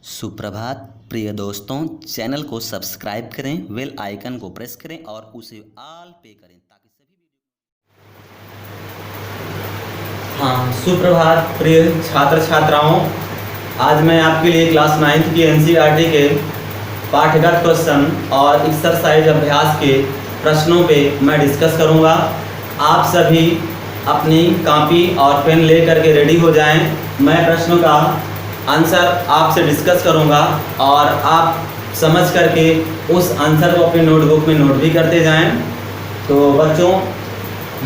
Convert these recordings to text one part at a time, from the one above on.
सुप्रभात प्रिय दोस्तों, चैनल को सब्सक्राइब करें, बेल आइकन को प्रेस करें और उसे ऑल पे करें ताकि सभी सुप्रभात प्रिय छात्र छात्राओं। आज मैं आपके लिए क्लास 9th की एनसीईआरटी के पाठगत क्वेश्चन और एक्सरसाइज अभ्यास के प्रश्नों पे मैं डिस्कस करूंगा। आप सभी अपनी कॉपी और पेन ले करके रेडी हो जाएं। मैं प्रश्नों का आंसर आपसे डिस्कस करूंगा और आप समझ करके उस आंसर को अपनी नोटबुक में नोट भी करते जाएं। तो बच्चों,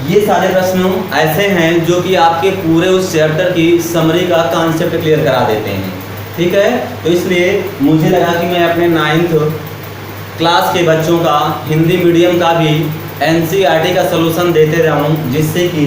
ये सारे प्रश्न ऐसे हैं जो कि आपके पूरे उस चैप्टर की समरी का कॉन्सेप्ट क्लियर करा देते हैं। ठीक है, तो इसलिए मुझे लगा कि मैं अपने 9th क्लास के बच्चों का हिंदी मीडियम का भी एनसीईआरटी का सलूशन देते रहूं, जिससे कि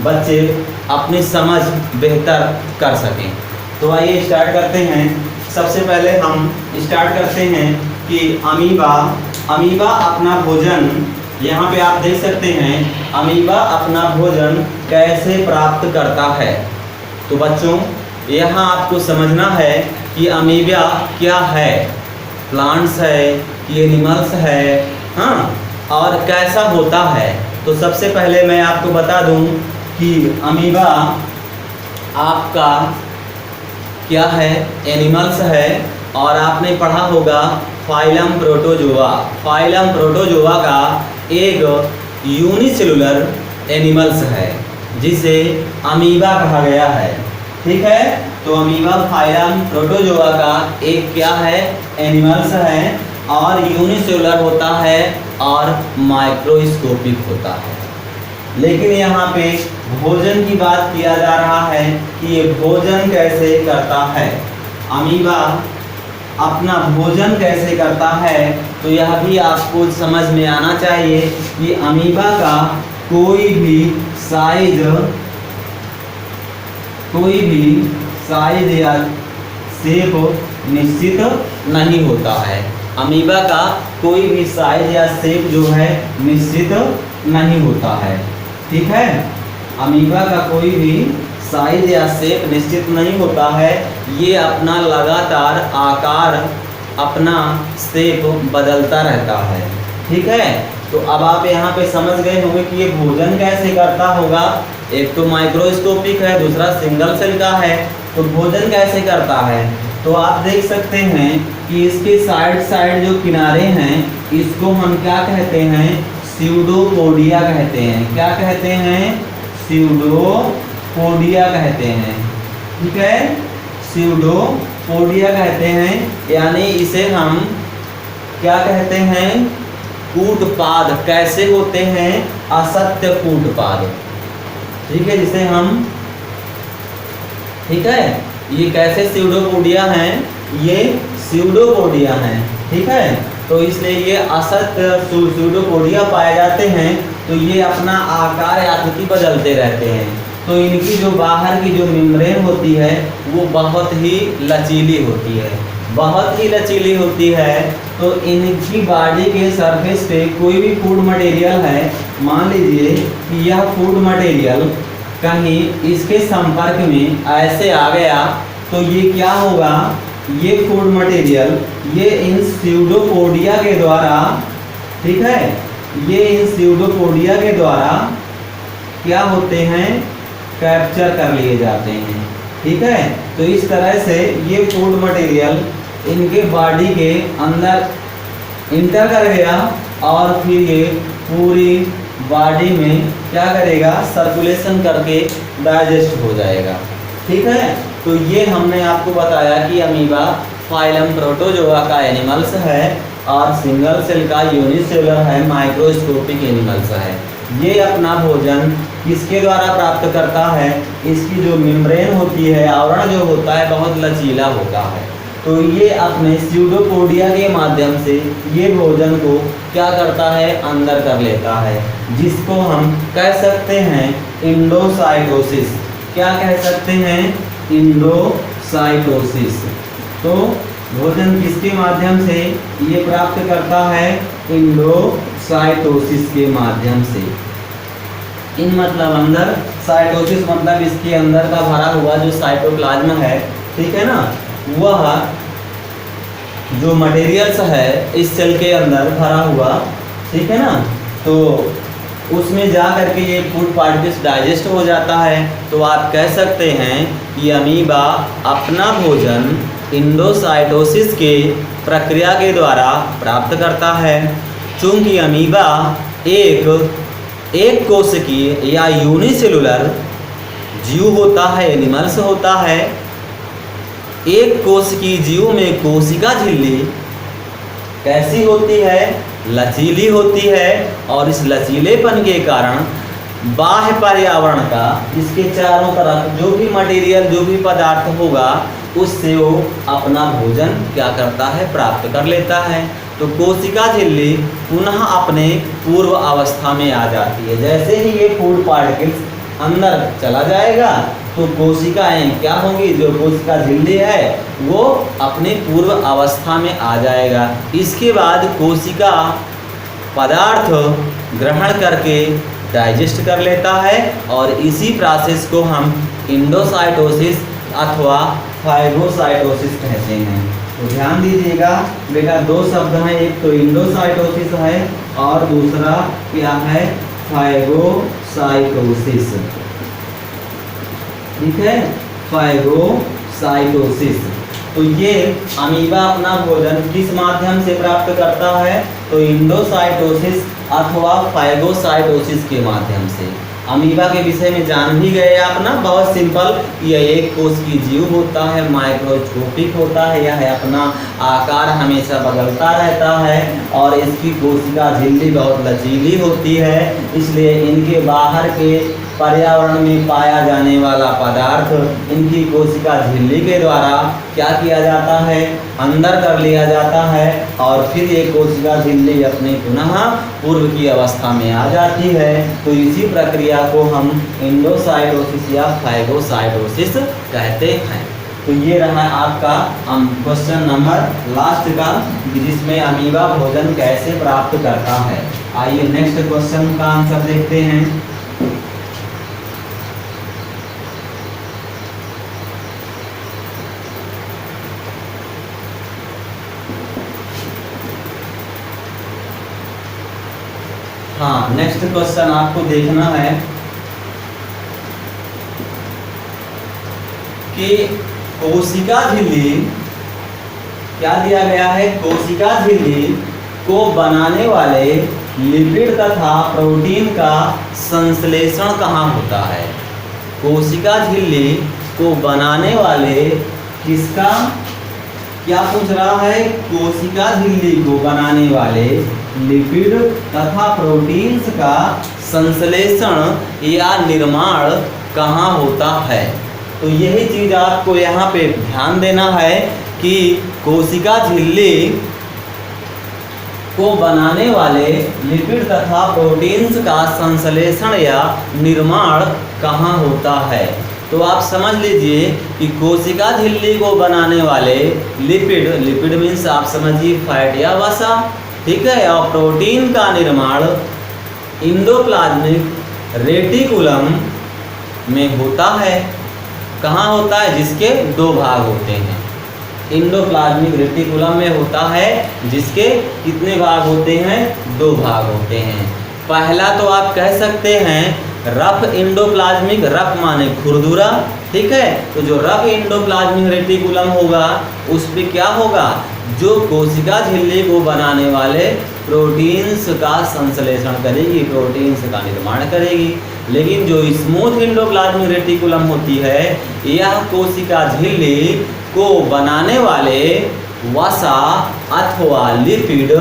बच्चे अपनी समझ बेहतर कर सकें। तो आइए स्टार्ट करते हैं। सबसे पहले हम स्टार्ट करते हैं कि अमीबा अपना भोजन, यहाँ पे आप देख सकते हैं, अमीबा अपना भोजन कैसे प्राप्त करता है। तो बच्चों, यहाँ आपको समझना है कि अमीबा क्या है, प्लांट्स है कि एनिमल्स है, हाँ, और कैसा होता है। तो सबसे पहले मैं आपको बता दूं कि अमीबा आपका क्या है, एनिमल्स है। और आपने पढ़ा होगा फाइलम प्रोटोजोआ। फाइलम प्रोटोजोआ का एक यूनिसेलुलर एनिमल्स है जिसे अमीबा कहा गया है। ठीक है, तो अमीबा फाइलम प्रोटोजोआ का एक क्या है, एनिमल्स है और यूनिसेलुलर होता है और माइक्रोस्कोपिक होता है। लेकिन यहाँ पे भोजन की बात किया जा रहा है कि ये भोजन कैसे करता है, अमीबा अपना भोजन कैसे करता है। तो यह भी आपको समझ में आना चाहिए कि अमीबा का कोई भी साइज या शेप निश्चित नहीं होता है। अमीबा का कोई भी साइज या शेप जो है निश्चित नहीं होता है। ठीक है, अमीबा का कोई भी साइज या शेप निश्चित नहीं होता है। ये अपना लगातार आकार, अपना शेप बदलता रहता है। ठीक है, तो अब आप यहाँ पे समझ गए होंगे कि ये भोजन कैसे करता होगा। एक तो माइक्रोस्कोपिक है, दूसरा सिंगल सेल का है। तो भोजन कैसे करता है, तो आप देख सकते हैं कि इसके साइड जो किनारे हैं, इसको हम क्या कहते हैं, स्यूडोपोडिया कहते हैं। क्या कहते हैं, स्यूडोपोडिया कहते हैं। ठीक है, स्यूडोपोडिया कहते हैं, यानी इसे हम क्या कहते हैं, कूटपाद। कैसे होते हैं, असत्य कूटपाद। ठीक है, जिसे हम, ठीक है, ये कैसे स्यूडोपोडिया हैं, ये स्यूडोपोडिया हैं। ठीक है, तो इसलिए ये असत्य स्यूडोपोडिया पाए जाते हैं। तो ये अपना आकार आकृति बदलते रहते हैं। तो इनकी जो बाहर की जो मेम्ब्रेन होती है वो बहुत ही लचीली होती है, बहुत ही लचीली होती है। तो इनकी बॉडी के सरफेस पे कोई भी फूड मटेरियल है, मान लीजिए कि यह फूड मटेरियल कहीं इसके संपर्क में ऐसे आ गया, तो ये क्या होगा, ये फूड मटेरियल ये इन स्यूडोपोडिया के द्वारा, ठीक है, ये इन स्यूडोपोडिया के द्वारा क्या होते हैं, कैप्चर कर लिए जाते हैं। ठीक है, तो इस तरह से ये फूड मटेरियल इनके बॉडी के अंदर इंटर कर गया और फिर ये पूरी बॉडी में क्या करेगा, सर्कुलेशन करके डाइजेस्ट हो जाएगा। ठीक है, तो ये हमने आपको बताया कि अमीबा फाइलम प्रोटोजोआ का एनिमल्स है और सिंगल सेल का यूनिसेलुलर है, माइक्रोस्कोपिक एनिमल्स है। ये अपना भोजन किसके द्वारा प्राप्त करता है, इसकी जो मेम्ब्रेन होती है, आवरण जो होता है, बहुत लचीला होता है। तो ये अपने स्यूडोपोडिया के माध्यम से ये भोजन को क्या करता है, अंदर कर लेता है, जिसको हम कह सकते हैं इंडोसाइटोसिस। क्या कह सकते हैं, इंडोसाइटोसिस। तो भोजन किसके माध्यम से ये प्राप्त करता है, इंडोसाइटोसिस के माध्यम से। इन मतलब अंदर, साइटोसिस मतलब इसके अंदर का भरा हुआ जो साइटोप्लाज्म है, ठीक है ना, वह जो मटेरियल्स है इस सेल के अंदर भरा हुआ, ठीक है ना, तो उसमें जा करके ये फूड पार्टिकल्स डाइजेस्ट हो जाता है। तो आप कह सकते हैं कि अमीबा अपना भोजन इंडोसाइटोसिस के प्रक्रिया के द्वारा प्राप्त करता है। चूँकि अमीबा एक कोशिकीय या यूनिसेलुलर जीव होता है, एनिमल्स होता है। एक कोशिकीय जीव में कोशिका झिल्ली कैसी होती है? लचीली होती है, और इस लचीलेपन के कारण बाह्य पर्यावरण का इसके चारों तरफ जो भी मटेरियल, जो भी पदार्थ होगा उससे वो अपना भोजन क्या करता है? प्राप्त कर लेता है। तो कोशिका झिल्ली पुनः अपने पूर्व अवस्था में आ जाती है। जैसे ही ये फूड पार्टिकल्स अंदर चला जाएगा तो कोशिकाएं क्या होंगी? जो कोशिका झिल्ली है वो अपने पूर्व अवस्था में आ जाएगा। इसके बाद कोशिका पदार्थ ग्रहण करके डाइजेस्ट कर लेता है, और इसी प्रोसेस को हम इंडोसाइटोसिस अथवा फाइगोसाइटोसिस कहते हैं। तो ध्यान दीजिएगा बेटा, दो शब्द हैं, एक तो इंडोसाइटोसिस है और दूसरा क्या है? फाइगोसाइटोसिस। ठीक है, फाइगोसाइटोसिस। तो ये अमीबा अपना भोजन किस माध्यम से प्राप्त करता है? तो इंडोसाइटोसिस अथवा फाइगोसाइटोसिस के माध्यम से। अमीबा के विषय में जान भी गए आप ना, बहुत सिंपल। यह एक कोशिकीय जीव होता है, माइक्रोस्कोपिक होता है, यह अपना आकार हमेशा बदलता रहता है, और इसकी कोशिका झिल्ली बहुत लचीली होती है। इसलिए इनके बाहर के पर्यावरण में पाया जाने वाला पदार्थ इनकी कोशिका झिल्ली के द्वारा क्या किया जाता है? अंदर कर लिया जाता है, और फिर ये कोशिका झिल्ली अपने पुनः पूर्व की अवस्था में आ जाती है। तो इसी प्रक्रिया को हम इंडोसाइटोसिस या फाइगोसाइटोसिस कहते हैं। तो ये रहा आपका क्वेश्चन नंबर लास्ट का, जिसमें अमीबा भोजन कैसे प्राप्त करता है। आइए नेक्स्ट क्वेश्चन का आंसर देखते हैं। हाँ, नेक्स्ट क्वेश्चन आपको देखना है कि कोशिका झिल्ली क्या दिया गया है? कोशिका झिल्ली को बनाने वाले लिपिड तथा प्रोटीन का संश्लेषण कहाँ होता है? कोशिका झिल्ली को बनाने वाले किसका क्या पूछ रहा है? कोशिका झिल्ली को बनाने वाले लिपिड तथा प्रोटीन्स का संश्लेषण या निर्माण कहाँ होता है? तो यही चीज आपको यहाँ पे ध्यान देना है कि कोशिका झिल्ली को बनाने वाले लिपिड तथा प्रोटीन्स का संश्लेषण या निर्माण कहाँ होता है। तो आप समझ लीजिए कि कोशिका झिल्ली को बनाने वाले लिपिड मीन्स आप समझिए फैट या वसा, ठीक है, और प्रोटीन का निर्माण इंडोप्लाज्मिक रेटिकुलम में होता है। कहाँ होता है? जिसके दो भाग होते हैं। इंडोप्लाज्मिक रेटिकुलम में होता है, जिसके कितने भाग होते हैं? दो भाग होते हैं। पहला तो आप कह सकते हैं रफ इंडोप्लाज्मिक, रफ माने खुरदुरा, ठीक है। तो जो रफ इंडोप्लाज्मिक रेटिकुलम होगा उस पे क्या होगा? जो कोशिका झिल्ली को बनाने वाले प्रोटीन्स का संश्लेषण करेगी, प्रोटीन्स का निर्माण करेगी। लेकिन जो स्मूथ इंडोप्लाज्मिक रेटिकुलम होती है, यह कोशिका झिल्ली को बनाने वाले वसा अथवा लिपिड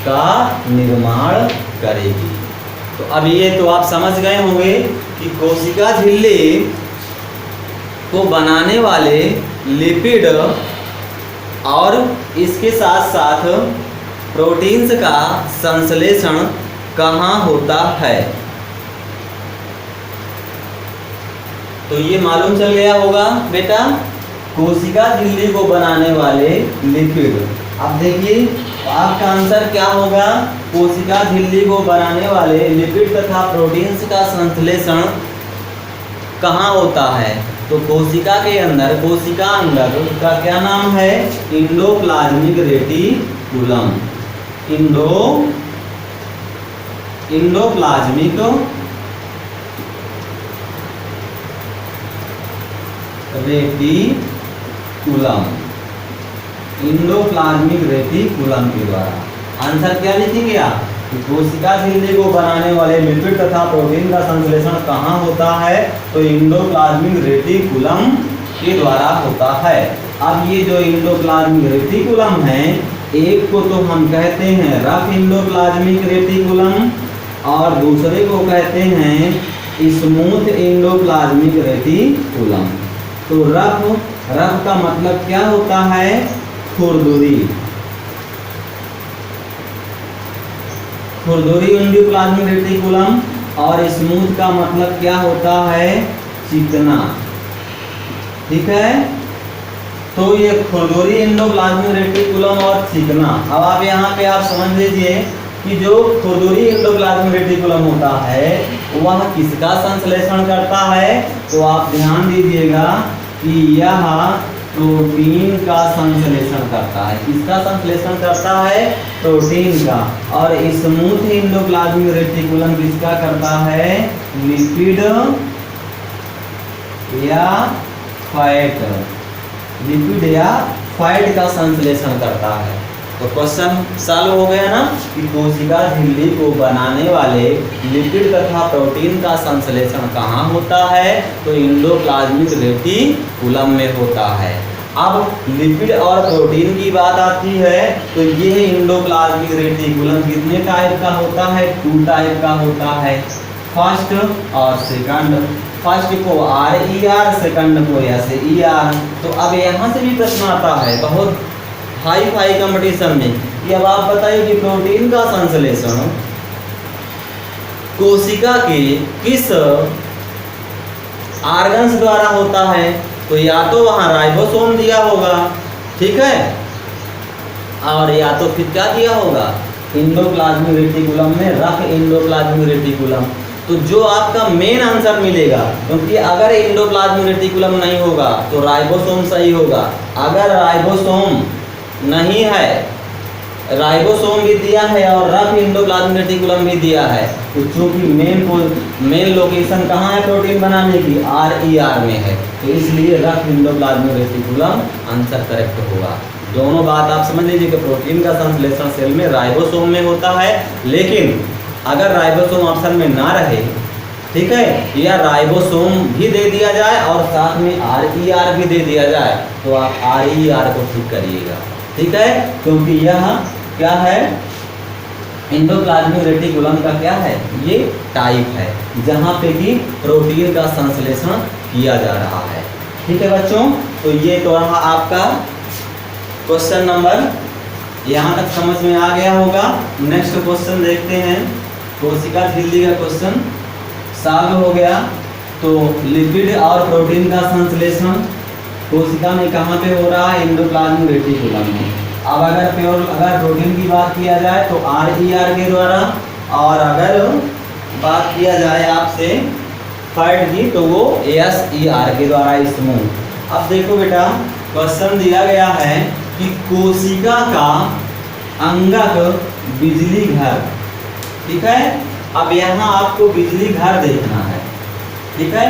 का निर्माण करेगी। तो अब ये तो आप समझ गए होंगे कि कोशिका झिल्ली को बनाने वाले लिपिड और इसके साथ साथ प्रोटीन्स का संश्लेषण कहाँ होता है। तो ये मालूम चल गया होगा बेटा, कोशिका झिल्ली को बनाने वाले लिपिड। अब देखिए आपका आंसर क्या होगा? कोशिका झिल्ली को बनाने वाले लिपिड तथा प्रोटीन्स का संश्लेषण कहाँ होता है? तो कोशिका के अंदर कोशिका अंदर का क्या नाम है? Endoplasmic reticulum. Endoplasmic reticulum, endoplasmic reticulum के द्वारा। आंसर क्या लिखेंगे आप? कोशिका झिल्ली को बनाने वाले लिपिड तथा प्रोटीन का संश्लेषण कहाँ होता है? तो इंडोप्लाज्मिक रेटिकुलम के द्वारा होता है। अब ये जो इंडोप्लाज्मिक रेटिकुलम है, एक को तो हम कहते हैं रफ इंडोप्लाज्मिक रेटिकुलम और दूसरे को कहते हैं स्मूथ इंडोप्लाज्मिक रेटिकुलम। तो रफ का मतलब क्या होता है? खुरदुरी इंडोप्लाज्मिक रेटिकुलम। और स्मूथ का मतलब क्या होता है? चिकना। ठीक है, तो ये खुरदुरी इंडोप्लाज्मिक रेटिकुलम और चिकना। अब आप यहाँ पे आप समझ लीजिए कि जो खुरदुरी इंडोप्लाज्मिक रेटिकुलम होता है वह किसका संश्लेषण करता है? तो आप ध्यान दीजिएगा कि यह प्रोटीन का संश्लेषण करता है। किसका संश्लेषण करता है? प्रोटीन का। और स्मूथ इंडोप्लाज्मिक रेटिकुलम किसका करता है? लिपिड या फैट का संश्लेषण करता है। तो क्वेश्चन सॉल्व हो गया ना कि कोशिका झिल्ली को बनाने वाले लिपिड तथा प्रोटीन का संश्लेषण कहाँ होता है? तो इंडोप्लाज्मिक रेटिकुलम में होता है। अब लिपिड और प्रोटीन की बात आती है तो ये इंडोप्लाज्मिक रेटिकुलम कितने टाइप का होता है? 2 टाइप का होता है, फर्स्ट और सेकंड। फर्स्ट को RER, सेकंड को SER। तो अब यहाँ से भी प्रश्न आता है बहुत हाई कंपटीशन में कि अब आप बताइए कि प्रोटीन का संश्लेषण कोशिका के किस ऑर्गन्स द्वारा होता है? तो या तो वहाँ राइबोसोम दिया होगा, ठीक है, और या तो फिर क्या दिया होगा? इंडोप्लाज्मिक रेटिकुलम में रफ इंडोप्लाज्मिक रेटिकुलम। तो जो आपका मेन आंसर मिलेगा, क्योंकि अगर इंडोप्लाज्मिक रेटिकुलम नहीं होगा तो राइबोसोम सही होगा। अगर राइबोसोम नहीं है, राइबोसोम भी दिया है और रफ इंडोप्लाज्मिक रेटिकुलम भी दिया है, तो चूंकि मेन लोकेशन कहाँ है प्रोटीन बनाने की? RER में है, तो इसलिए rough endoplasmic reticulum answer correct होगा। दोनों बात आप समझ लीजिए कि प्रोटीन का संश्लेषण सेल में राइबोसोम में होता है, लेकिन अगर राइबोसोम ऑप्शन में ना रहे, ठीक है, या राइबोसोम भी दे दिया जाए और साथ में RER भी दे दिया जाए, तो आप RER को ठीक करिएगा, ठीक है, क्योंकि यह क्या है? इंडोप्लाज्मिक रेटिकुलम का क्या है? ये टाइप है जहाँ पे कि प्रोटीन का संश्लेषण किया जा रहा है। ठीक है बच्चों, तो ये तो रहा आपका क्वेश्चन नंबर, यहाँ तक समझ में आ गया होगा। नेक्स्ट क्वेश्चन देखते हैं। कोशिका झिल्ली का क्वेश्चन सॉल्व हो गया। तो लिपिड और प्रोटीन का संश्लेषण कोशिका में कहाँ पे हो रहा है? इंडोप्लाज्मिक रेटिकुलम में। अब अगर प्रोटीन की बात किया जाए तो RER के द्वारा, और अगर बात किया जाए आपसे फैट की तो वो SER के द्वारा, स्मूथ। अब देखो बेटा, क्वेश्चन दिया गया है कि कोशिका का अंगक बिजली घर, ठीक है। अब यहाँ आपको बिजली घर देखना है, ठीक है,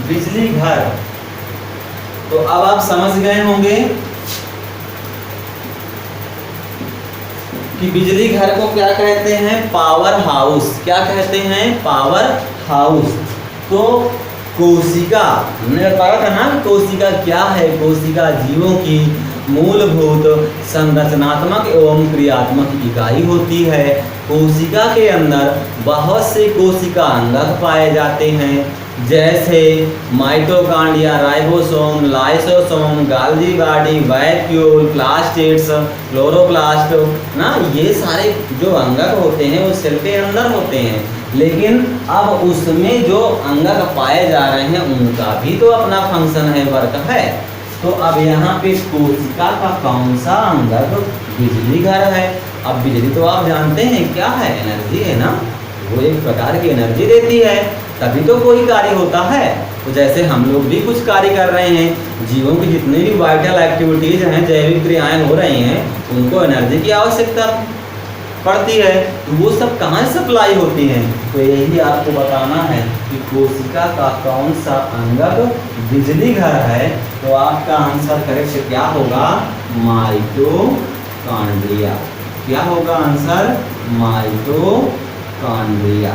बिजली घर। तो अब आप समझ गए होंगे कि बिजली घर को क्या कहते हैं? Power house. क्या कहते हैं? Power house. तो कोशिका, हमने बताया था ना कोशिका क्या है? कोशिका जीवों की मूलभूत संरचनात्मक एवं क्रियात्मक इकाई होती है। कोशिका के अंदर बहुत से कोशिका अंगक पाए जाते हैं, जैसे mitochondria, ribosome, lysosome, Golgi body, vacuole, plastids, chloroplast ना, ये सारे जो अंगक होते हैं वो सेल के अंदर होते हैं। लेकिन अब उसमें जो अंगक पाए जा रहे हैं उनका भी तो अपना फंक्शन है, वर्क है। तो अब यहाँ पे कोशिका का कौन सा अंगक बिजली घर है? अब बिजली तो आप जानते हैं क्या है? एनर्जी है ना, वो एक प्रकार की एनर्जी देती है, तभी तो कोई कार्य होता है। तो जैसे हम लोग भी कुछ कार्य कर रहे हैं, जीवों की जितनी भी वाइटल एक्टिविटीज़ हैं, जैविक क्रियाएं हो रही हैं, उनको एनर्जी की आवश्यकता पड़ती है। तो वो सब कहाँ से सप्लाई होती हैं? तो यही आपको बताना है कि कोशिका का कौन सा अंगक बिजली घर है। तो आपका आंसर करेक्ट क्या होगा? माइटोकॉन्ड्रिया। क्या होगा आंसर? माइटोकॉन्ड्रिया।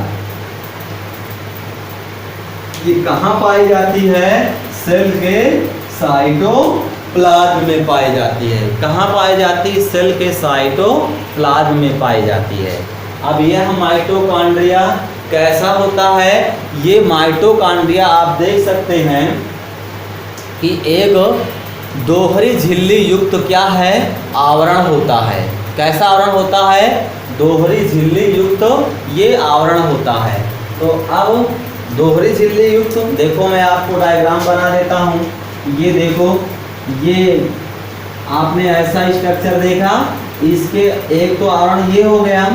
ये कहाँ पाई जाती है? सेल के साइटोप्लाज्म में पाई जाती है। कहाँ पाई जाती है? सेल के साइटोप्लाज्म में पाई जाती है। अब यह माइटोकॉन्ड्रिया कैसा होता है? ये माइटोकॉन्ड्रिया आप देख सकते हैं कि एक दोहरी झिल्ली युक्त क्या है? आवरण होता है। कैसा आवरण होता है? दोहरी झिल्ली युक्त ये आवरण होता है। तो अब दोहरी झिल्ली युक्त देखो, मैं आपको डायग्राम बना देता हूँ। ये देखो, ये आपने ऐसा स्ट्रक्चर देखा, इसके एक तो आवरण ये हो गया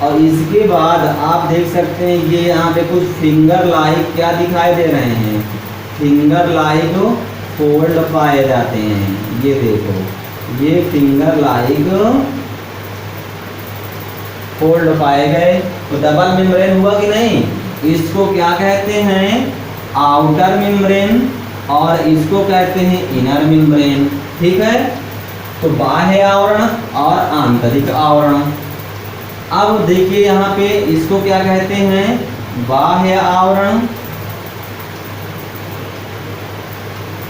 और इसके बाद आप देख सकते हैं ये यहाँ पे कुछ फिंगर लाइक क्या दिखाई दे रहे हैं? फिंगर लाइक फोल्ड पाए जाते हैं। ये देखो, ये फिंगर लाइक फोल्ड पाए गए। तो डबल मेम्ब्रेन हुआ कि नहीं? इसको क्या कहते हैं? आउटर मेम्ब्रेन, और इसको कहते हैं इनर मेम्ब्रेन। ठीक है, तो बाह्य आवरण और आंतरिक आवरण। अब देखिए यहाँ पे इसको क्या कहते हैं? बाह्य आवरण,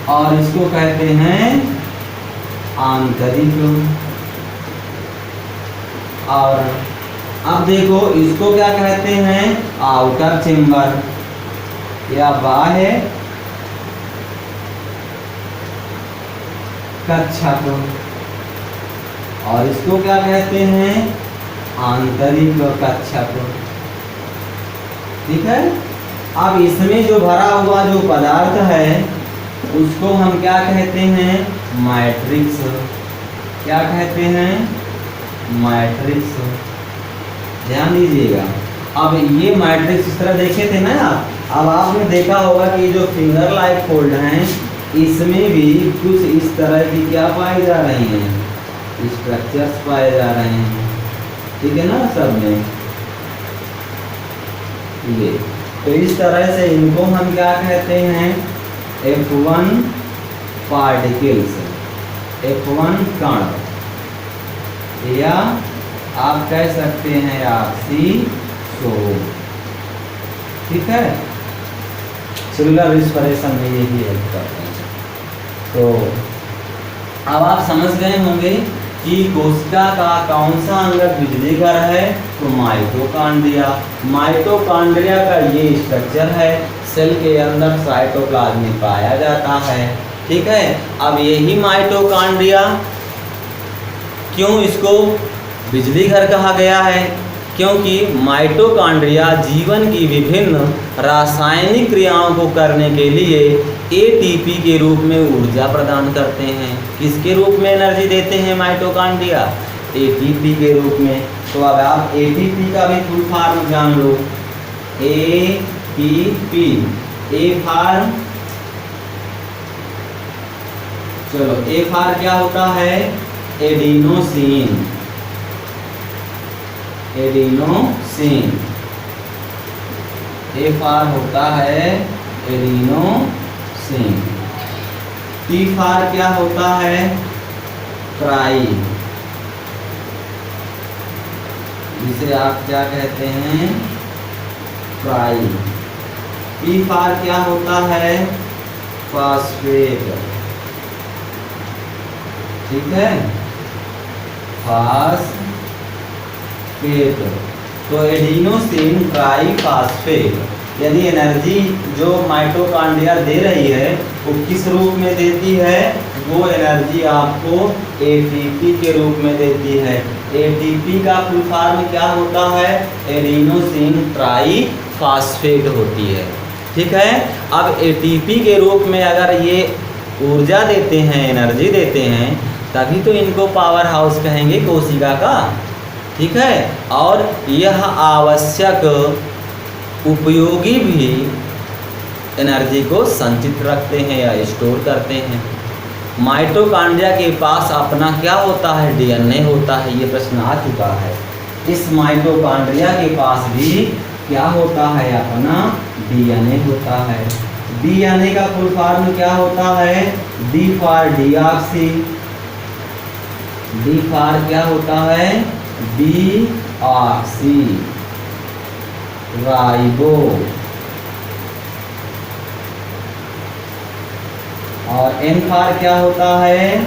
और इसको कहते हैं आंतरिक आवरण। अब देखो, इसको क्या कहते हैं? आउटर चेम्बर या बाह्य कक्षक, और इसको क्या कहते हैं? आंतरिक कक्षक। ठीक है, अब इसमें जो भरा हुआ जो पदार्थ है उसको हम क्या कहते हैं? मैट्रिक्स। क्या कहते हैं? मैट्रिक्स। ध्यान दीजिएगा। अब ये मैट्रिक्स इस तरह देखे थे ना आप। अब आपने देखा होगा कि जो फिंगर लाइक फोल्ड हैं, इसमें भी कुछ इस तरह की क्या पाई जा रही हैं? स्ट्रक्चर्स पाए जा रहे हैं। ठीक है ना सब में? ये तो इस तरह से इनको हम क्या कहते हैं? F1 पार्टिकल्स, F1 कण, या आप कह सकते हैं आपसी सोल। ठीक है, सेलुलर रिस्पिरेशन में यही हेल्प करते हैं। तो अब आप समझ गए होंगे कि कोशिका का कौन सा अंगक बिजली घर है? तो माइटोकॉन्ड्रिया। माइटोकॉन्ड्रिया का ये स्ट्रक्चर है, सेल के अंदर साइटोप्लाज्म में पाया जाता है। ठीक है, अब यही माइटोकॉन्ड्रिया, क्यों इसको बिजली घर कहा गया है? क्योंकि माइटोकॉन्ड्रिया जीवन की विभिन्न रासायनिक क्रियाओं को करने के लिए एटीपी के रूप में ऊर्जा प्रदान करते हैं। किसके रूप में एनर्जी देते हैं माइटोकॉन्ड्रिया? एटीपी के रूप में। तो अब आप एटीपी का भी फुल फॉर्म जान लो। एटीपी, ए फॉर, चलो ए फॉर क्या होता है? एडिनोसिन। एडिनोसिन। ए फॉर होता है एडिनोसिन। टी फॉर क्या होता है? ट्राई, जिसे आप क्या कहते हैं? ट्राई। पी फॉर क्या होता है? फॉस्फेट। ठीक है, फास्फेट। तो एडिनोसिन ट्राईफॉस्फेट। यदि एनर्जी जो माइटोकॉन्ड्रिया दे रही है वो किस रूप में देती है? वो एनर्जी आपको एटीपी के रूप में देती है। एटीपी का फुल फॉर्म क्या होता है? एडिनोसिन ट्राईफॉस्फेट होती है। ठीक है, अब एटीपी के रूप में अगर ये ऊर्जा देते हैं, एनर्जी देते हैं, तभी तो इनको पावर हाउस कहेंगे कोशिका का। ठीक है, और यह आवश्यक उपयोगी भी एनर्जी को संचित रखते हैं या स्टोर करते हैं। माइटोकॉन्ड्रिया के पास अपना क्या होता है, डीएनए होता है। ये प्रश्न आ चुका है। इस माइटोकॉन्ड्रिया के पास भी क्या होता है, अपना डीएनए होता है। डीएनए का फुल फॉर्म क्या होता है, D for deoxy, D for क्या होता है, डीऑक्सी राइबो, और एन फॉर क्या होता है,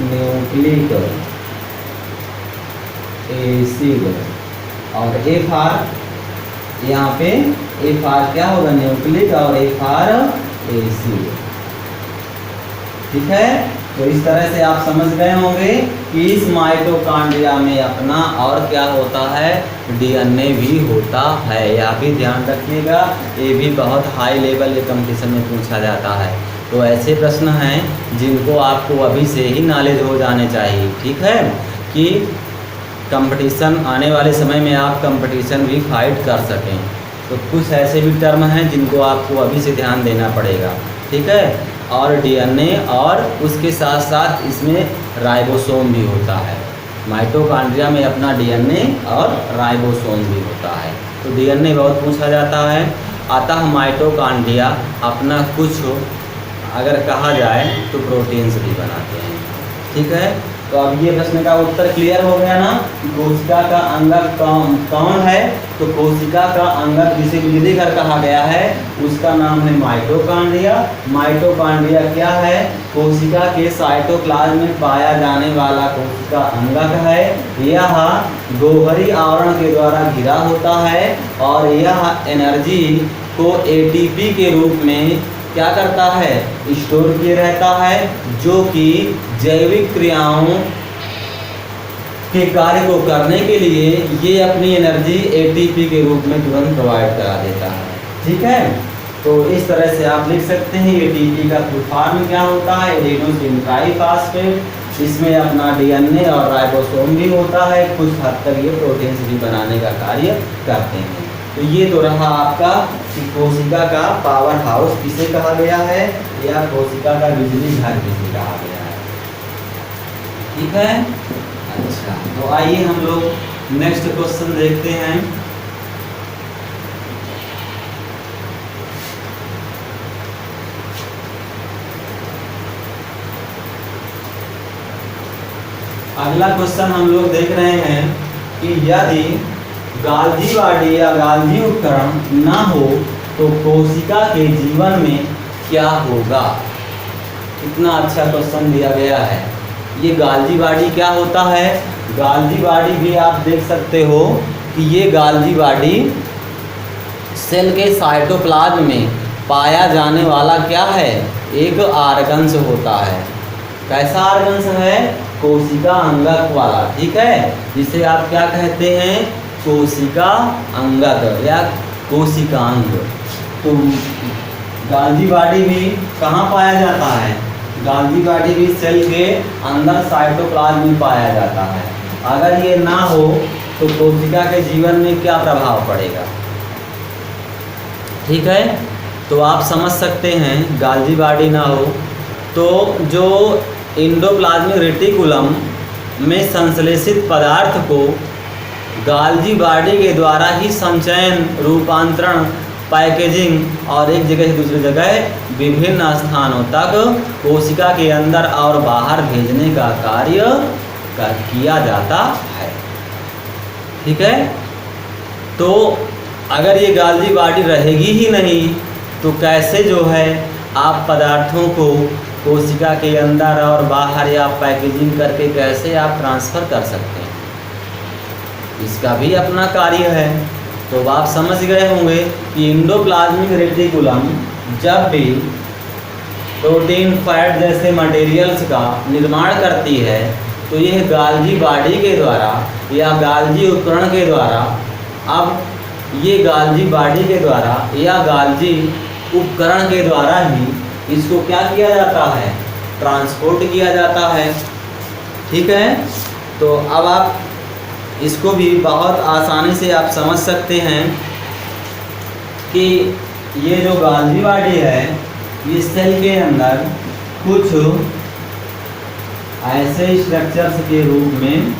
न्यूक्लिक एसिड, और ए फॉर यहाँ पे ए फॉर क्या होगा, न्यूक्लिक, और ए फॉर एसिड। ठीक है, तो इस तरह से आप समझ गए होंगे कि इस माइटोकॉन्ड्रिया में अपना और क्या होता है, डीएनए भी होता है। यह भी ध्यान रखिएगा, ये भी बहुत हाई लेवल के कंपटीशन में पूछा जाता है। तो ऐसे प्रश्न हैं जिनको आपको अभी से ही नॉलेज हो जाने चाहिए। ठीक है, कि कंपटीशन आने वाले समय में आप कंपटीशन भी फाइट कर सकें। तो कुछ ऐसे भी टर्म हैं जिनको आपको अभी से ध्यान देना पड़ेगा। ठीक है, और डीएनए और उसके साथ साथ इसमें राइबोसोम भी होता है। माइटोकॉन्ड्रिया में अपना डीएनए और राइबोसोम भी होता है। तो डीएनए बहुत पूछा जाता है। अतः माइटोकॉन्ड्रिया अपना कुछ अगर कहा जाए तो प्रोटीन्स भी बनाते हैं। ठीक है, तो अब ये प्रश्न का उत्तर क्लियर हो गया ना कि कोशिका का अंगक कौन है। तो कोशिका का अंगक जिसे विधिकर कहा गया है उसका नाम है माइटोकॉन्ड्रिया। माइटोकॉन्ड्रिया क्या है, कोशिका के साइटोप्लाज्म में पाया जाने वाला कोशिका अंगक है। यह गोहरी आवरण के द्वारा घिरा होता है और यह एनर्जी को एटीपी के रूप में क्या करता है, स्टोर किए रहता है, जो कि जैविक क्रियाओं के कार्य को करने के लिए ये अपनी एनर्जी एटीपी के रूप में तुरंत प्रोवाइड करा देता है। ठीक है, तो इस तरह से आप लिख सकते हैं एटीपी का फुल फॉर्म क्या होता है, एडेनोसिन ट्राइफॉस्फेट। इसमें अपना डीएनए और राइबोसोम भी होता है। कुछ हद तक ये प्रोटीन्स भी बनाने का कार्य करते हैं। तो ये तो रहा आपका कि कोशिका का पावर हाउस किसे कहा गया है, या कोशिका का बिजली घर किसे कहा गया है। ठीक है, अच्छा, तो आइए हम लोग नेक्स्ट क्वेश्चन देखते हैं। अगला क्वेश्चन हम लोग देख रहे हैं कि यदि गाल्जी बॉडी या गाल्जी उपकरण ना हो तो कोशिका के जीवन में क्या होगा। कितना अच्छा क्वेश्चन दिया गया है। ये गाल्जी बॉडी क्या होता है, गाल्जी बॉडी भी आप देख सकते हो कि ये गाल्जी बॉडी सेल के साइटोप्लाज्म में पाया जाने वाला क्या है, एक आर्गन्स होता है। कैसा आर्गन्स है, कोशिका अंगक वाला। ठीक है, जिसे आप क्या कहते हैं, कोशिका अंगक या कोशिकांग। तो गाल्जी बॉडी भी कहाँ पाया जाता है, गाल्जी बॉडी भी सेल के अंदर साइटोप्लाज्म में पाया जाता है। अगर ये ना हो तो कोशिका के जीवन में क्या प्रभाव पड़ेगा। ठीक है, तो आप समझ सकते हैं गाल्जी बॉडी ना हो तो जो एंडोप्लाज्मिक रेटिकुलम में संश्लेषित पदार्थ को गाल्जी बॉडी के द्वारा ही संचयन, रूपांतरण, पैकेजिंग और एक जगह से दूसरी जगह विभिन्न स्थानों तक कोशिका के अंदर और बाहर भेजने का कार्य किया जाता है। ठीक है, तो अगर ये गाल्जी बॉडी रहेगी ही नहीं तो कैसे जो है आप पदार्थों को कोशिका के अंदर और बाहर या पैकेजिंग करके कैसे आप ट्रांसफ़र कर सकते हैं। इसका भी अपना कार्य है। तो आप समझ गए होंगे कि एंडोप्लाज्मिक रेटिकुलम जब भी प्रोटीन, फैट जैसे मटेरियल्स का निर्माण करती है तो यह गाल्जी बॉडी के द्वारा या गाल्जी उपकरण के द्वारा, अब ये गाल्जी बॉडी के द्वारा या गाल्जी उपकरण के द्वारा ही इसको क्या किया जाता है, ट्रांसपोर्ट किया जाता है। ठीक है, तो अब आप इसको भी बहुत आसानी से आप समझ सकते हैं कि ये जो गाल्जी बॉडी है ये सेल के अंदर कुछ ऐसे स्ट्रक्चर्स के रूप में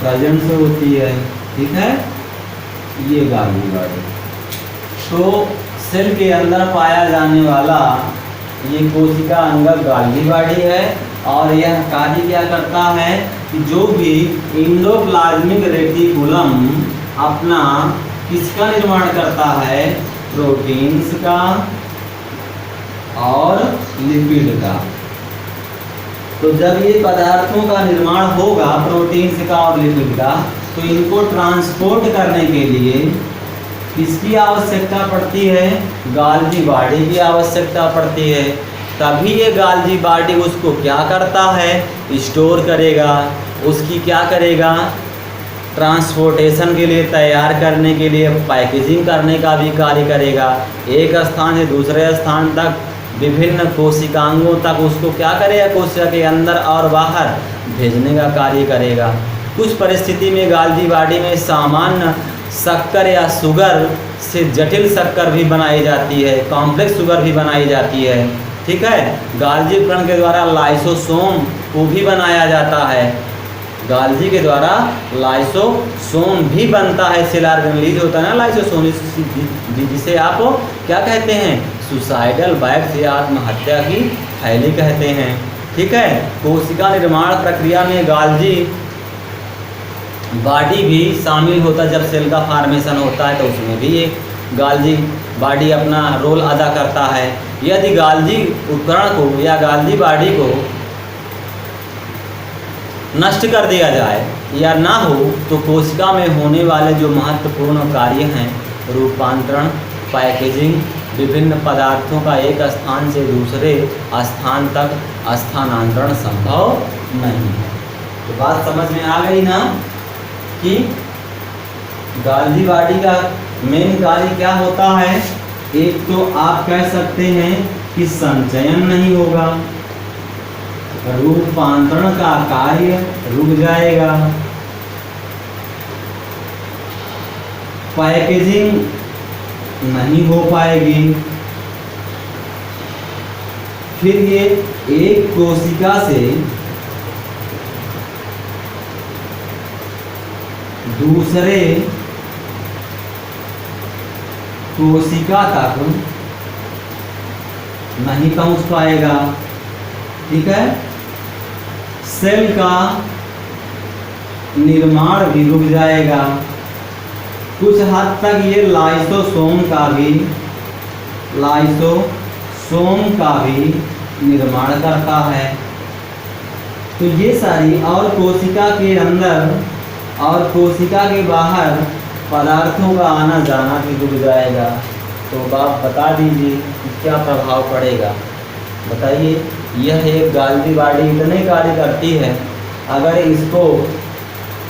प्रेजेंस होती है, ठीक है। ये गाल्जी बॉडी तो सेल के अंदर पाया जाने वाला ये कोशिका अंगक गाल्जी बॉडी है। और यह कार्य क्या करता है कि जो भी इंडोप्लाज्मिक रेटिकुलम अपना किसका निर्माण करता है, प्रोटीन्स का और लिपिड का। तो जब ये पदार्थों का निर्माण होगा प्रोटीन्स का और लिपिड का, तो इनको ट्रांसपोर्ट करने के लिए किसकी आवश्यकता पड़ती है, गाल्जी बॉडी की आवश्यकता पड़ती है। तभी ये गाल्जी बॉडी उसको क्या करता है, स्टोर करेगा, उसकी क्या करेगा, ट्रांसपोर्टेशन के लिए तैयार करने के लिए पैकेजिंग करने का भी कार्य करेगा। एक स्थान से दूसरे स्थान तक विभिन्न कोशिकांगों तक उसको क्या करेगा, कोशिका के अंदर और बाहर भेजने का कार्य करेगा। कुछ परिस्थिति में गाल्जी बॉडी में सामान्य शक्कर या शुगर से जटिल शक्कर भी बनाई जाती है, कॉम्प्लेक्स शुगर भी बनाई जाती है, ठीक है। गाल्जी उपकरण के द्वारा लाइसोसोम को भी बनाया जाता है, गाल्जी के द्वारा लाइसोसोम भी बनता है। सेल ऑर्गेनेलिज होता है ना लाइसोसोम, जिसे आप क्या कहते हैं, सुसाइडल बैग्स या आत्महत्या की थैली कहते हैं, ठीक है। कोशिका निर्माण प्रक्रिया में गाल्जी बॉडी भी शामिल होता है। जब सेल का फॉर्मेशन होता है तो उसमें भी ये गाल्जी बॉडी अपना रोल अदा करता है। यदि गाल्जी उपकरण को या गाल्जी बॉडी को नष्ट कर दिया जाए या ना हो तो कोशिका में होने वाले जो महत्वपूर्ण कार्य हैं, रूपांतरण, पैकेजिंग, विभिन्न पदार्थों का एक स्थान से दूसरे स्थान तक स्थानांतरण संभव नहीं है। तो बात समझ में आ गई ना कि गाल्जी बॉडी का मेन कार्य क्या होता है। एक तो आप कह सकते हैं कि संचयन नहीं होगा, रूपांतरण का कार्य रुक जाएगा, पैकेजिंग नहीं हो पाएगी, फिर ये एक कोशिका से दूसरे कोशिका तक नहीं पहुंच पाएगा, ठीक है। सेल का निर्माण भी रुक जाएगा। कुछ हद तक ये लाइसोसोम का भी निर्माण करता है। तो ये सारी और कोशिका के अंदर और कोशिका के बाहर पदार्थों का आना जाना भी रुक जाएगा। तो आप बता दीजिए क्या प्रभाव पड़ेगा, बताइए। यह एक गाल्जी बॉडी इतने कार्य करती है, अगर इसको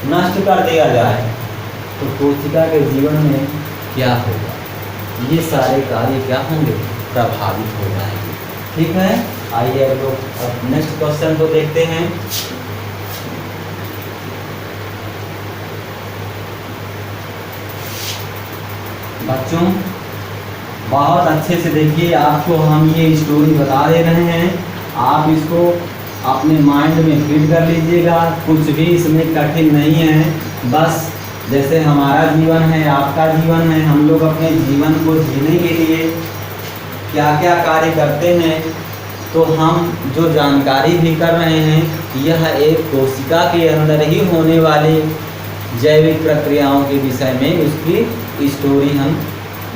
नष्ट कर दिया जाए तो कोशिका के जीवन में क्या होगा, ये सारे कार्य क्या होंगे, प्रभावित हो जाएंगे, ठीक है। आइए अब नेक्स्ट क्वेश्चन को देखते हैं। बच्चों बहुत अच्छे से देखिए, आपको हम ये स्टोरी बता दे रहे हैं, आप इसको अपने माइंड में फीड कर लीजिएगा। कुछ भी इसमें कठिन नहीं है, बस जैसे हमारा जीवन है, आपका जीवन है, हम लोग अपने जीवन को जीने के लिए क्या क्या कार्य करते हैं, तो हम जो जानकारी भी कर रहे हैं, यह एक कोशिका के अंदर ही होने वाली जैविक प्रक्रियाओं के विषय में उसकी स्टोरी हम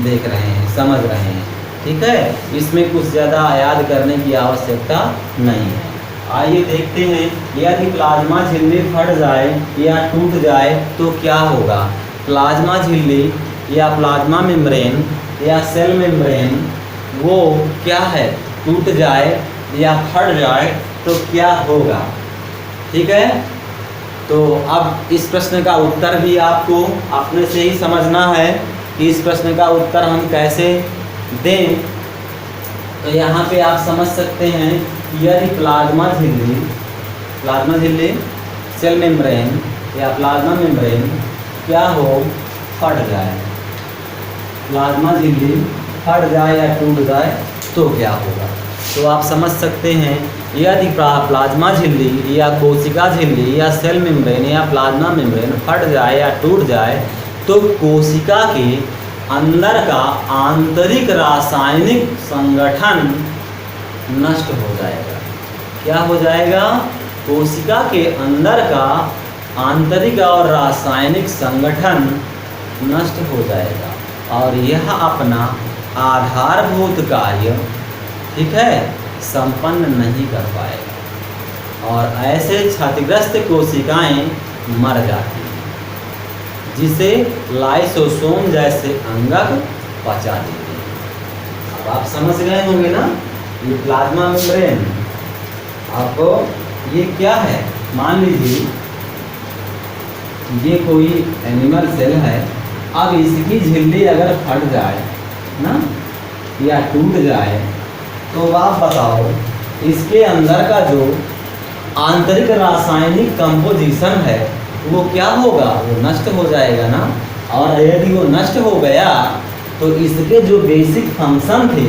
देख रहे हैं, समझ रहे हैं, ठीक है। इसमें कुछ ज़्यादा याद करने की आवश्यकता नहीं है। आइए देखते हैं, यदि प्लाज्मा झिल्ली फट जाए या टूट जाए तो क्या होगा। प्लाज्मा झिल्ली या प्लाज्मा मेम्ब्रेन या सेल मेम्ब्रेन वो क्या है, टूट जाए या फट जाए तो क्या होगा, ठीक है। तो अब इस प्रश्न का उत्तर भी आपको अपने से ही समझना है कि इस प्रश्न का उत्तर हम कैसे दें। तो यहाँ पे आप समझ सकते हैं कि यदि प्लाज्मा झिल्ली सेल मेम्ब्रेन या प्लाज्मा मेम्ब्रेन क्या हो, फट जाए, प्लाज्मा झिल्ली फट जाए या टूट जाए तो क्या होगा। तो आप समझ सकते हैं यदि प्लाज्मा झिल्ली या कोशिका झिल्ली या सेल मेम्ब्रेन या प्लाज्मा मेम्ब्रेन फट जाए या टूट जाए तो कोशिका के अंदर का आंतरिक रासायनिक संगठन नष्ट हो जाएगा। क्या हो जाएगा? कोशिका के अंदर का आंतरिक और रासायनिक संगठन नष्ट हो जाएगा और यह अपना आधारभूत कार्य, ठीक है, संपन्न नहीं कर पाएगा और ऐसे क्षतिग्रस्त कोशिकाएं मर जाती हैं, जिसे लाइसोसोम जैसे अंगक पचा देते हैं। अब आप समझ गए होंगे ना, ये प्लाज्मा मेम्ब्रेन आपको ये क्या है। मान लीजिए ये कोई एनिमल सेल है, अब इसकी झिल्ली अगर फट जाए ना या टूट जाए तो आप बताओ इसके अंदर का जो आंतरिक रासायनिक कंपोजिशन है वो क्या होगा? वो नष्ट हो जाएगा ना। और यदि वो नष्ट हो गया तो इसके जो बेसिक फंक्शन थे,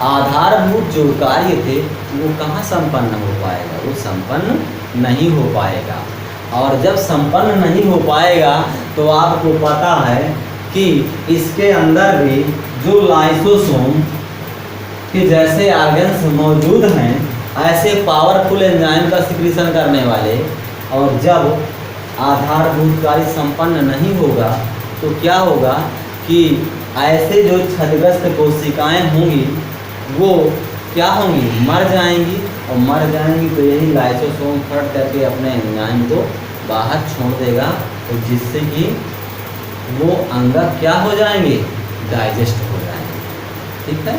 आधारभूत जो कार्य थे, वो कहाँ संपन्न हो पाएगा? वो संपन्न नहीं हो पाएगा। और जब संपन्न नहीं हो पाएगा तो आपको पता है कि इसके अंदर भी जो लाइसोसोम के जैसे ऑर्गन्स मौजूद हैं, ऐसे पावरफुल एंजाइम का सिक्रीशन करने वाले, और जब आधारभूत कार्य संपन्न नहीं होगा तो क्या होगा कि ऐसे जो क्षतिग्रस्त कोशिकाएं होंगी वो क्या होंगी? मर जाएंगी और मर जाएंगी तो यही लाइसोसोम फट करके अपने एंजाइम को बाहर छोड़ देगा, तो जिससे कि वो अंगक क्या हो जाएंगे? डाइजेस्ट हो जाएंगे। ठीक है,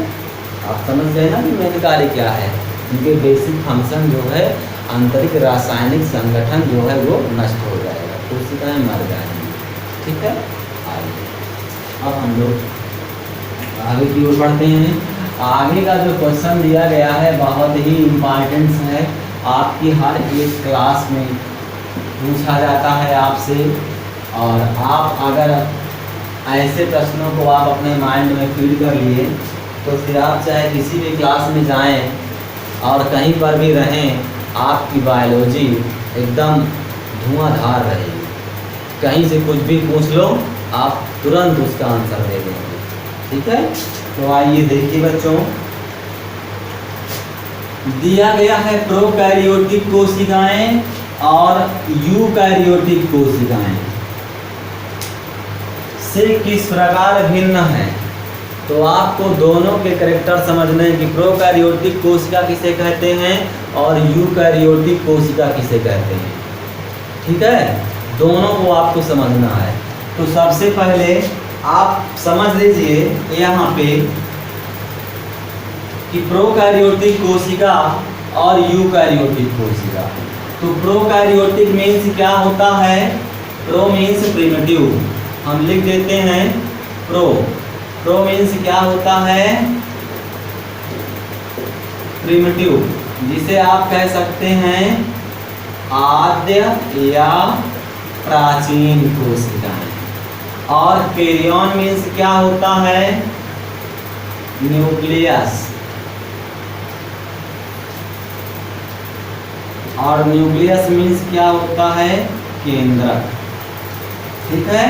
आप समझ गए ना कि मेन कार्य क्या है। इनके बेसिक फंक्शन जो है, आंतरिक रासायनिक संगठन जो है वो नष्ट हो जाएगा, कोशिकाएं मर जाएंगी। ठीक है, आइए अब हम लोग आगे की ओर बढ़ते हैं। आगे का जो क्वेश्चन दिया गया है बहुत ही इम्पॉर्टेंट है, आपकी हर एक क्लास में पूछा जाता है आपसे, और आप अगर ऐसे प्रश्नों को आप अपने माइंड में फीड कर लिए तो फिर आप चाहे किसी भी क्लास में जाएं और कहीं पर भी रहें, आपकी बायोलॉजी एकदम धुआंधार रहेगी। कहीं से कुछ भी पूछ लो आप तुरंत उसका आंसर दे देंगे। ठीक है, तो आइए देखिए बच्चों, दिया गया है प्रोकैरियोटिक कोशिकाएं और यूकैरियोटिक कोशिकाएं से किस प्रकार भिन्न है। तो आपको दोनों के कैरेक्टर समझने हैं कि प्रोकैरियोटिक कोशिका किसे कहते हैं और यूकैरियोटिक कोशिका किसे कहते हैं। ठीक है, दोनों को आपको समझना है। तो सबसे पहले आप समझ लीजिए यहाँ पे कि प्रोकैरियोटिक कोशिका और यूकैरियोटिक कोशिका। तो प्रोकैरियोटिक मीन्स क्या होता है? प्रो मीन्स प्रिमिटिव, हम लिख देते हैं प्रो। प्रो मीन्स क्या होता है? प्रिमिटिव, जिसे आप कह सकते हैं आद्य या प्राचीन कोशिकाएं। और कैरियन मीन्स क्या होता है? न्यूक्लियस, और न्यूक्लियस मीन्स क्या होता है? केंद्रक। ठीक है,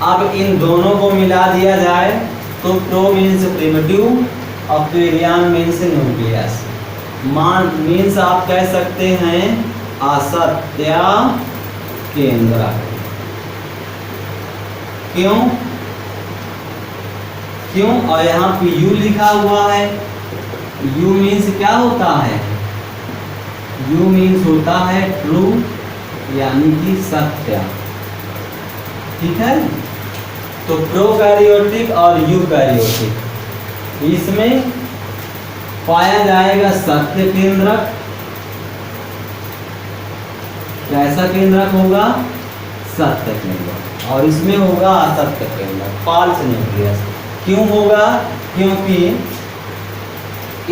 अब इन दोनों को मिला दिया जाए तो प्रो मीन्स प्रिमिटिव और कैरियन मीन्स न्यूक्लियस। मीन्स आप कह सकते हैं असत्य केंद्रक। क्यों? और यहाँ पे यू लिखा हुआ है। यू मीन्स क्या होता है? यू मीन्स होता है ट्रू, यानी कि सत्य। ठीक है, तो प्रोकैरियोटिक और यूकैरियोटिक, इसमें पाया जाएगा सत्य केंद्रक। कैसा केंद्रक होगा? सत्य केंद्रक। और इसमें होगा असत्य केंद्रक, फॉल्स न्यूक्लियस। क्यों होगा? क्योंकि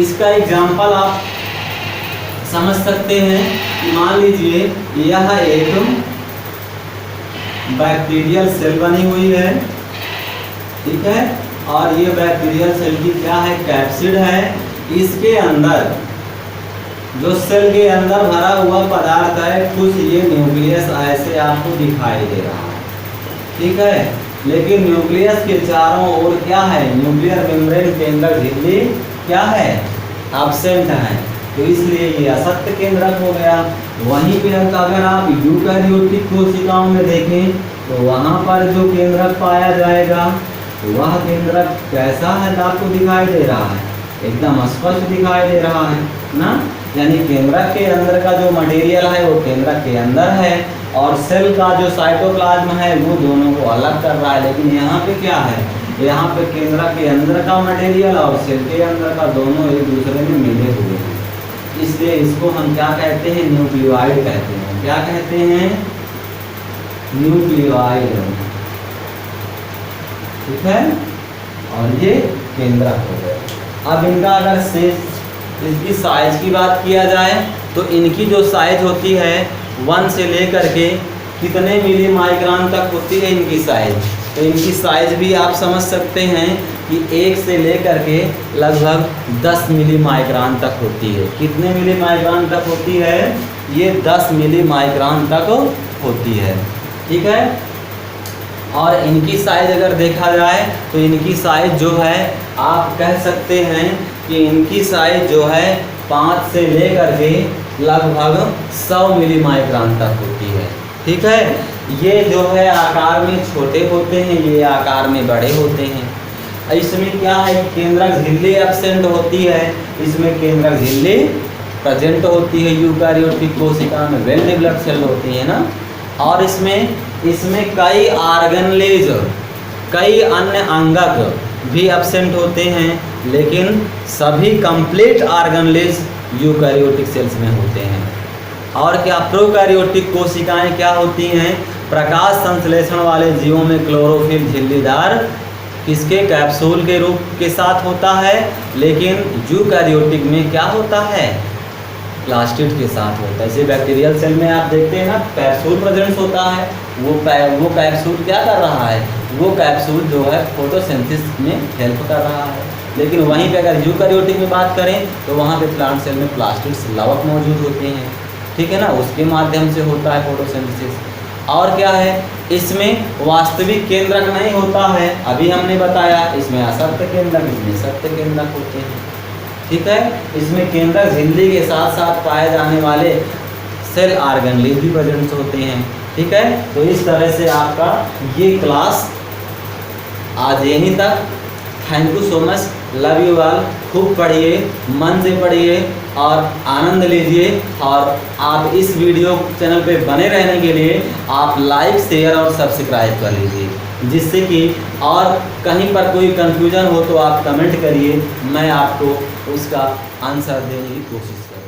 इसका एग्जाम्पल आप समझ सकते हैं कि मान लीजिए यह एक बैक्टीरियल सेल बनी हुई है। ठीक है, और ये बैक्टीरियल सेल की क्या है, कैप्सिड है। इसके अंदर जो सेल के अंदर भरा हुआ पदार्थ है, कुछ ये न्यूक्लियस ऐसे आपको दिखाई दे रहा है, ठीक है। लेकिन न्यूक्लियस के चारों ओर क्या है, न्यूक्लियर मेम्ब्रेन केंद्रक झिल्ली क्या है, एब्सेंट है, तो इसलिए ये असत्य केंद्रक हो गया। वहीं पे अगर आप यूकैरियोटिक कोशिकाओं में देखें तो वहाँ पर जो केंद्रक पाया जाएगा वह केंद्रक कैसा है, आपको दिखाई दे रहा है, एकदम स्पष्ट दिखाई दे रहा है ना। यानी केंद्रक के अंदर का जो मटेरियल है वो केंद्रक के अंदर है और सेल का जो साइटोप्लाज्म है वो दोनों को अलग कर रहा है। लेकिन यहाँ पे क्या है, यहाँ पे केंद्रक के अंदर का मटेरियल और सेल के अंदर का दोनों एक दूसरे में मिले हुए हैं, इसलिए इसको हम क्या कहते हैं, न्यूक्लियोइड कहते हैं। क्या कहते हैं, न्यूक्लियोइड, ठीक है। और ये केंद्रक हो गए। अब इनका अगर इसकी साइज की बात किया जाए तो इनकी जो साइज होती है 1 से लेकर के कितने मिली माइक्रोन तक होती है इनकी साइज, तो इनकी साइज भी आप समझ सकते हैं कि 1 से लेकर के लगभग 10 मिली माइक्रोन तक होती है। कितने मिली माइक्रोन तक होती है, ये 10 मिली माइक्रोन तक होती है, ठीक है। और इनकी साइज अगर देखा जाए तो इनकी साइज जो है आप कह सकते हैं कि इनकी साइज जो है 5 से लेकर के लगभग 100 मिली माइक्रोन तक होती है, ठीक है। ये जो है आकार में छोटे होते हैं, ये आकार में बड़े होते हैं। इसमें क्या है, केंद्रक झिल्ली एब्सेंट होती है, इसमें केंद्रक झिल्ली प्रेजेंट होती है। यूकैरियोटिक कोशिका में वेल डेवलप्ड सेल होती है ना। और इसमें कई ऑर्गेनेज, कई अन्य अंगक भी एब्सेंट होते हैं, लेकिन सभी कंप्लीट ऑर्गेनेज यूकैरियोटिक सेल्स में होते हैं। और क्या, प्रोकैरियोटिक कोशिकाएं क्या होती हैं, प्रकाश संश्लेषण वाले जीवों में क्लोरोफिल झिल्लीदार किसके, कैप्सूल के रूप के साथ होता है, लेकिन यूकैरियोटिक में क्या होता है, प्लास्टिड के साथ होता है। जैसे बैक्टीरियल सेल में आप देखते हैं ना, कैप्सूल प्रेजेंस होता है, वो कैप्सूल क्या कर रहा है, वो कैप्सूल जो है फोटोसिंथेसिस में हेल्प कर रहा है। लेकिन वहीं पे अगर यूकैरियोटिक में बात करें तो वहाँ पे प्लांट सेल में प्लास्टिड्स लवक मौजूद होते हैं, ठीक है ना, उसके माध्यम से होता है फोटोसिंथेसिस। और क्या है, इसमें वास्तविक केंद्रक नहीं होता है, अभी हमने बताया, इसमें असत्य केंद्रक, इसमें सत्य केंद्रक होते हैं, ठीक है। इसमें केंद्रक झिल्ली के साथ साथ पाए जाने वाले सेल ऑर्गेनेज भी प्रेजेंट होते हैं, ठीक है। तो इस तरह से आपका ये क्लास आज यहीं तक। Thank you so much, love you all. खूब पढ़िए, मन से पढ़िए और आनंद लीजिए। और आप इस वीडियो चैनल पे बने रहने के लिए आप लाइक, शेयर और सब्सक्राइब कर लीजिए, जिससे कि और कहीं पर कोई कंफ्यूजन हो तो आप कमेंट करिए, मैं आपको उसका आंसर देने की कोशिश करूँ।